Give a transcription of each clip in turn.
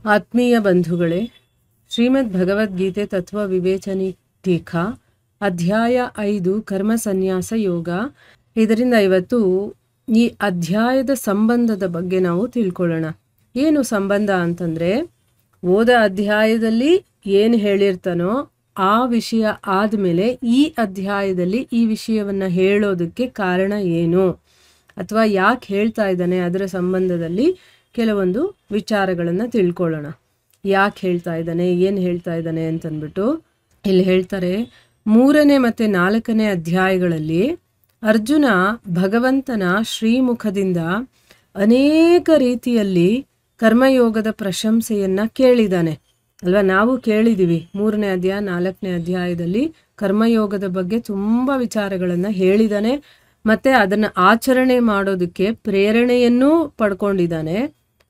ಆತ್ಮೀಯ ಬಂಧುಗಳೇ, ಶ್ರೀಮದ್ ಭಗವದ್ಗೀತೆ ತತ್ವ ವಿವೇಚನಿ ಟೀಕಾ ಅಧ್ಯಾಯ 5 ಕರ್ಮ ಸನ್ಯಾಸ ಯೋಗ. ಇದರಿಂದ ಇವತ್ತು ಈ ಅಧ್ಯಾಯದ ಸಂಬಂಧದ ಬಗ್ಗೆ ನಾವು ತಿಳ್ಕೊಳ್ಳೋಣ. ಏನು ಸಂಬಂಧ ಅಂತಂದರೆ, ಓದ ಅಧ್ಯಾಯದಲ್ಲಿ ಏನು ಹೇಳಿರ್ತಾನೋ ಆ ವಿಷಯ ಆದಮೇಲೆ ಈ ಅಧ್ಯಾಯದಲ್ಲಿ ಈ ವಿಷಯವನ್ನು ಹೇಳೋದಕ್ಕೆ ಕಾರಣ ಏನು, ಅಥವಾ ಯಾಕೆ ಹೇಳ್ತಾ ಇದ್ದಾನೆ, ಅದರ ಸಂಬಂಧದಲ್ಲಿ ಕೆಲವೊಂದು ವಿಚಾರಗಳನ್ನು ತಿಳ್ಕೊಳ್ಳೋಣ. ಯಾಕೆ ಹೇಳ್ತಾ ಇದ್ದಾನೆ, ಏನು ಹೇಳ್ತಾ ಇದ್ದಾನೆ ಅಂತಂದ್ಬಿಟ್ಟು ಇಲ್ಲಿ ಹೇಳ್ತಾರೆ. 3ನೇ ಮತ್ತು 4ನೇ ಅಧ್ಯಾಯಗಳಲ್ಲಿ ಅರ್ಜುನ ಭಗವಂತನ ಶ್ರೀಮುಖದಿಂದ ಅನೇಕ ರೀತಿಯಲ್ಲಿ ಕರ್ಮಯೋಗದ ಪ್ರಶಂಸೆಯನ್ನು ಕೇಳಿದ್ದಾನೆ ಅಲ್ವಾ. ನಾವು ಕೇಳಿದ್ದೀವಿ 3ನೇ ಅಧ್ಯಾಯ 4ನೇ ಅಧ್ಯಾಯದಲ್ಲಿ ಕರ್ಮಯೋಗದ ಬಗ್ಗೆ ತುಂಬ ವಿಚಾರಗಳನ್ನು ಹೇಳಿದ್ದಾನೆ, ಮತ್ತು ಅದನ್ನು ಆಚರಣೆ ಮಾಡೋದಕ್ಕೆ ಪ್ರೇರಣೆಯನ್ನೂ ಪಡ್ಕೊಂಡಿದ್ದಾನೆ,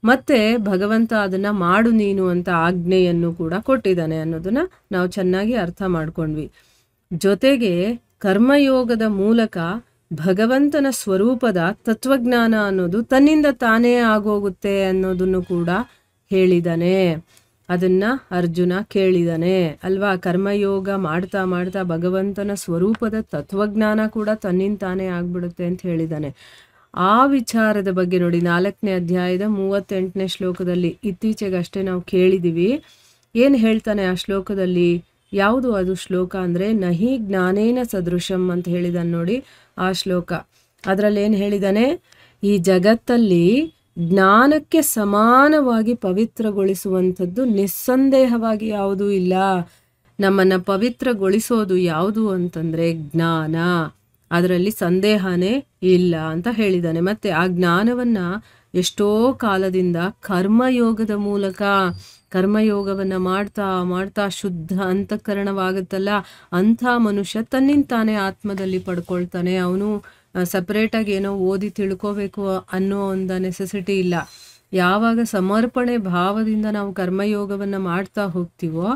ಮತ್ತು ಭಗವಂತ ಅದನ್ನು ಮಾಡು ನೀನು ಅಂತ ಆಜ್ಞೆಯನ್ನು ಕೂಡ ಕೊಟ್ಟಿದ್ದಾನೆ ಅನ್ನೋದನ್ನು ನಾವು ಚೆನ್ನಾಗಿ ಅರ್ಥ ಮಾಡ್ಕೊಂಡ್ವಿ. ಜೊತೆಗೆ ಕರ್ಮಯೋಗದ ಮೂಲಕ ಭಗವಂತನ ಸ್ವರೂಪದ ತತ್ವಜ್ಞಾನ ಅನ್ನೋದು ತನ್ನಿಂದ ತಾನೇ ಆಗೋಗುತ್ತೆ ಅನ್ನೋದನ್ನು ಕೂಡ ಹೇಳಿದ್ದಾನೆ. ಅದನ್ನು ಅರ್ಜುನ ಕೇಳಿದ್ದಾನೆ ಅಲ್ವಾ. ಕರ್ಮಯೋಗ ಮಾಡ್ತಾ ಮಾಡ್ತಾ ಭಗವಂತನ ಸ್ವರೂಪದ ತತ್ವಜ್ಞಾನ ಕೂಡ ತನ್ನಿಂದ ತಾನೇ ಆಗ್ಬಿಡುತ್ತೆ ಅಂತ ಹೇಳಿದ್ದಾನೆ. ಆ ವಿಚಾರದ ಬಗ್ಗೆ ನೋಡಿ 4ನೇ ಅಧ್ಯಾಯದ 38ನೇ ಶ್ಲೋಕದಲ್ಲಿ ಇತ್ತೀಚೆಗಷ್ಟೇ ನಾವು ಕೇಳಿದ್ದೀವಿ. ಏನು ಹೇಳ್ತಾನೆ ಆ ಶ್ಲೋಕದಲ್ಲಿ? ಯಾವುದು ಅದು ಶ್ಲೋಕ ಅಂದರೆ, ನಹಿ ಜ್ಞಾನೇನ ಸದೃಶಂ ಅಂತ ಹೇಳಿದಾನೆ ನೋಡಿ ಆ ಶ್ಲೋಕ. ಅದರಲ್ಲಿ ಏನು ಹೇಳಿದ್ದಾನೆ? ಈ ಜಗತ್ತಲ್ಲಿ ಜ್ಞಾನಕ್ಕೆ ಸಮಾನವಾಗಿ ಪವಿತ್ರಗೊಳಿಸುವಂಥದ್ದು ನಿಸ್ಸಂದೇಹವಾಗಿ ಯಾವುದೂ ಇಲ್ಲ. ನಮ್ಮನ್ನು ಪವಿತ್ರಗೊಳಿಸೋದು ಯಾವುದು ಅಂತಂದರೆ ಜ್ಞಾನ, ಅದರಲ್ಲಿ ಸಂದೇಹನೇ ಇಲ್ಲ ಅಂತ ಹೇಳಿದ್ದಾನೆ. ಮತ್ತು ಆ ಜ್ಞಾನವನ್ನು ಎಷ್ಟೋ ಕಾಲದಿಂದ ಕರ್ಮಯೋಗದ ಮೂಲಕ, ಕರ್ಮಯೋಗವನ್ನು ಮಾಡ್ತಾ ಮಾಡ್ತಾ ಶುದ್ಧ ಅಂತಃಕರಣವಾಗುತ್ತಲ್ಲ, ಅಂಥ ಮನುಷ್ಯ ತನ್ನಿಂದ ತಾನೇ ಆತ್ಮದಲ್ಲಿ ಪಡ್ಕೊಳ್ತಾನೆ. ಅವನು ಸಪ್ರೇಟಾಗಿ ಏನೋ ಓದಿ ತಿಳ್ಕೋಬೇಕು ಅನ್ನೋ ಒಂದು ನೆಸೆಸಿಟಿ ಇಲ್ಲ. ಯಾವಾಗ ಸಮರ್ಪಣೆ ಭಾವದಿಂದ ನಾವು ಕರ್ಮಯೋಗವನ್ನು ಮಾಡ್ತಾ ಹೋಗ್ತೀವೋ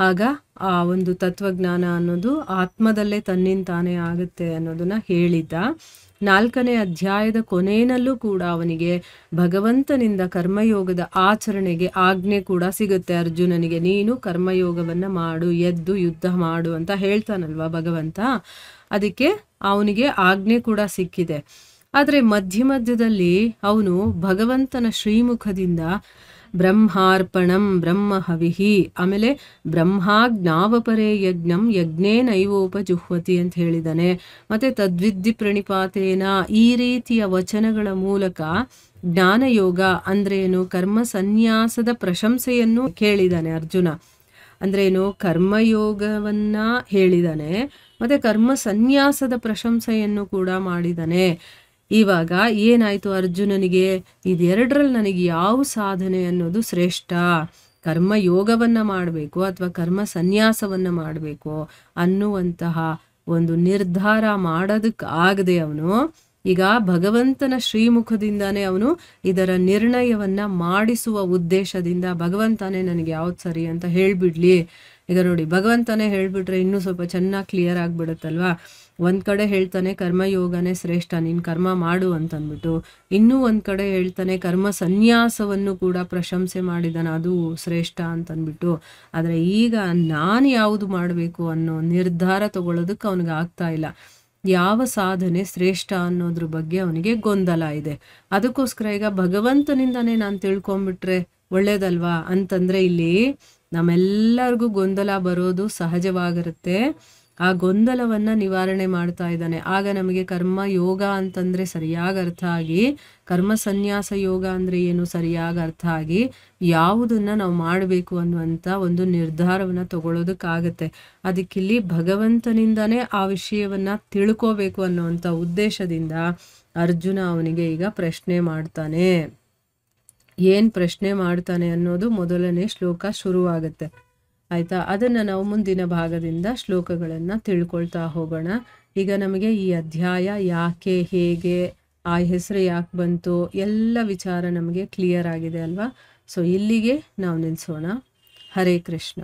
ಆಗ ಆ ಒಂದು ತತ್ವಜ್ಞಾನ ಅನ್ನೋದು ಆತ್ಮದಲ್ಲೇ ತನ್ನಿಂದ ತಾನೇ ಆಗುತ್ತೆ ಅನ್ನೋದನ್ನು ಹೇಳಿದ್ದ. 4ನೇ ಅಧ್ಯಾಯದ ಕೊನೆಯಲ್ಲೂ ಕೂಡ ಅವನಿಗೆ ಭಗವಂತನಿಂದ ಕರ್ಮಯೋಗದ ಆಚರಣೆಗೆ ಆಜ್ಞೆ ಕೂಡ ಸಿಗುತ್ತೆ ಅರ್ಜುನನಿಗೆ. ನೀನು ಕರ್ಮಯೋಗವನ್ನು ಮಾಡು, ಎದ್ದು ಯುದ್ಧ ಮಾಡು ಅಂತ ಹೇಳ್ತಾನಲ್ವ ಭಗವಂತ. ಅದಕ್ಕೆ ಅವನಿಗೆ ಆಜ್ಞೆ ಕೂಡ ಸಿಕ್ಕಿದೆ. ಆದರೆ ಮಧ್ಯದಲ್ಲಿ ಅವನು ಭಗವಂತನ ಶ್ರೀಮುಖದಿಂದ ಬ್ರಹ್ಮಾರ್ಪಣಂ ಬ್ರಹ್ಮ ಹವಿಹಿ, ಆಮೇಲೆ ಬ್ರಹ್ಮಾಜ್ಞಾವಪರೇ ಯಜ್ಞಂ ಯಜ್ಞೇ ನೈವೋಪಜುಹ್ವತಿ ಅಂತ ಹೇಳಿದ್ದಾನೆ. ಮತ್ತು ತದ್ವಿದ್ಧಿ ಪ್ರಣಿಪಾತೇನ, ಈ ರೀತಿಯ ವಚನಗಳ ಮೂಲಕ ಜ್ಞಾನಯೋಗ ಅಂದ್ರೇನು, ಕರ್ಮ ಸನ್ಯಾಸದ ಪ್ರಶಂಸೆಯನ್ನು ಕೇಳಿದ್ದಾನೆ ಅರ್ಜುನ. ಅಂದ್ರೇನು, ಕರ್ಮಯೋಗವನ್ನು ಹೇಳಿದ್ದಾನೆ ಮತ್ತು ಕರ್ಮ ಸನ್ಯಾಸದ ಪ್ರಶಂಸೆಯನ್ನು ಕೂಡ ಮಾಡಿದ್ದಾನೆ. ಇವಾಗ ಏನಾಯಿತು ಅರ್ಜುನನಿಗೆ? ಇದೆರಡರಲ್ಲಿ ನನಗೆ ಯಾವ ಸಾಧನೆ ಅನ್ನೋದು ಶ್ರೇಷ್ಠ, ಕರ್ಮಯೋಗವನ್ನು ಮಾಡಬೇಕು ಅಥವಾ ಕರ್ಮ ಸನ್ಯಾಸವನ್ನು ಮಾಡಬೇಕು ಅನ್ನುವಂತಹ ಒಂದು ನಿರ್ಧಾರ ಮಾಡೋದಕ್ಕಾಗದೆ ಅವನು ಈಗ ಭಗವಂತನ ಶ್ರೀಮುಖದಿಂದಾನೇ ಅವನು ಇದರ ನಿರ್ಣಯವನ್ನು ಮಾಡಿಸುವ ಉದ್ದೇಶದಿಂದ ಭಗವಂತನೇ ನನಗೆ ಯಾವ್ದು ಸರಿ ಅಂತ ಹೇಳಿಬಿಡ್ಲಿ. ಈಗ ನೋಡಿ, ಭಗವಂತನೇ ಹೇಳಿಬಿಟ್ರೆ ಇನ್ನೂ ಸ್ವಲ್ಪ ಚೆನ್ನಾಗಿ ಕ್ಲಿಯರ್ ಆಗಿಬಿಡುತ್ತಲ್ವ. ಒಂದು ಕಡೆ ಹೇಳ್ತಾನೆ ಕರ್ಮಯೋಗನೇ ಶ್ರೇಷ್ಠ, ನೀನು ಕರ್ಮ ಮಾಡು ಅಂತಂದ್ಬಿಟ್ಟು, ಇನ್ನೂ ಒಂದು ಕಡೆ ಹೇಳ್ತಾನೆ ಕರ್ಮ ಸನ್ಯಾಸವನ್ನು ಕೂಡ ಪ್ರಶಂಸೆ ಮಾಡಿದಾನೆ, ಅದು ಶ್ರೇಷ್ಠ ಅಂತಂದ್ಬಿಟ್ಟು. ಆದರೆ ಈಗ ನಾನು ಯಾವುದು ಮಾಡಬೇಕು ಅನ್ನೋ ನಿರ್ಧಾರ ತಗೊಳ್ಳೋದಕ್ಕೆ ಅವನಿಗೆ ಆಗ್ತಾ ಇಲ್ಲ. ಯಾವ ಸಾಧನೆ ಶ್ರೇಷ್ಠ ಅನ್ನೋದ್ರ ಬಗ್ಗೆ ಅವನಿಗೆ ಗೊಂದಲ ಇದೆ. ಅದಕ್ಕೋಸ್ಕರ ಈಗ ಭಗವಂತನಿಂದನೇ ನಾನು ತಿಳ್ಕೊಂಬಿಟ್ರೆ ಒಳ್ಳೇದಲ್ವಾ ಅಂತಂದರೆ, ಇಲ್ಲಿ ನಮ್ಮೆಲ್ಲರಿಗೂ ಗೊಂದಲ ಬರೋದು ಸಹಜವಾಗಿರುತ್ತೆ. ಆ ಗೊಂದಲವನ್ನು ನಿವಾರಣೆ ಮಾಡ್ತಾ ಇದ್ದಾನೆ. ಆಗ ನಮಗೆ ಕರ್ಮ ಯೋಗ ಅಂತಂದರೆ ಸರಿಯಾಗಿ ಅರ್ಥ ಆಗಿ, ಕರ್ಮ ಸನ್ಯಾಸ ಯೋಗ ಅಂದರೆ ಏನು ಸರಿಯಾಗಿ ಅರ್ಥ ಆಗಿ, ಯಾವುದನ್ನು ನಾವು ಮಾಡಬೇಕು ಅನ್ನುವಂಥ ಒಂದು ನಿರ್ಧಾರವನ್ನು ತಗೊಳ್ಳೋದಕ್ಕಾಗತ್ತೆ. ಅದಕ್ಕಿಲ್ಲಿ ಭಗವಂತನಿಂದನೇ ಆ ವಿಷಯವನ್ನು ತಿಳ್ಕೋಬೇಕು ಅನ್ನುವಂಥ ಉದ್ದೇಶದಿಂದ ಅರ್ಜುನ ಅವನಿಗೆ ಈಗ ಪ್ರಶ್ನೆ ಮಾಡ್ತಾನೆ. ಏನು ಪ್ರಶ್ನೆ ಮಾಡ್ತಾನೆ ಅನ್ನೋದು ಮೊದಲನೇ ಶ್ಲೋಕ ಶುರುವಾಗುತ್ತೆ ಆಯಿತಾ. ಅದನ್ನು ನಾವು ಮುಂದಿನ ಭಾಗದಿಂದ ಶ್ಲೋಕಗಳನ್ನು ತಿಳ್ಕೊಳ್ತಾ ಹೋಗೋಣ. ಈಗ ನಮಗೆ ಈ ಅಧ್ಯಾಯ ಯಾಕೆ, ಹೇಗೆ, ಆ ಹೆಸರು ಯಾಕೆ ಬಂತು, ಎಲ್ಲ ವಿಚಾರ ನಮಗೆ ಕ್ಲಿಯರ್ ಆಗಿದೆ ಅಲ್ವಾ. ಸೊ ಇಲ್ಲಿಗೆ ನಾವು ನಿಲ್ಲಿಸೋಣ. ಹರೇ ಕೃಷ್ಣ.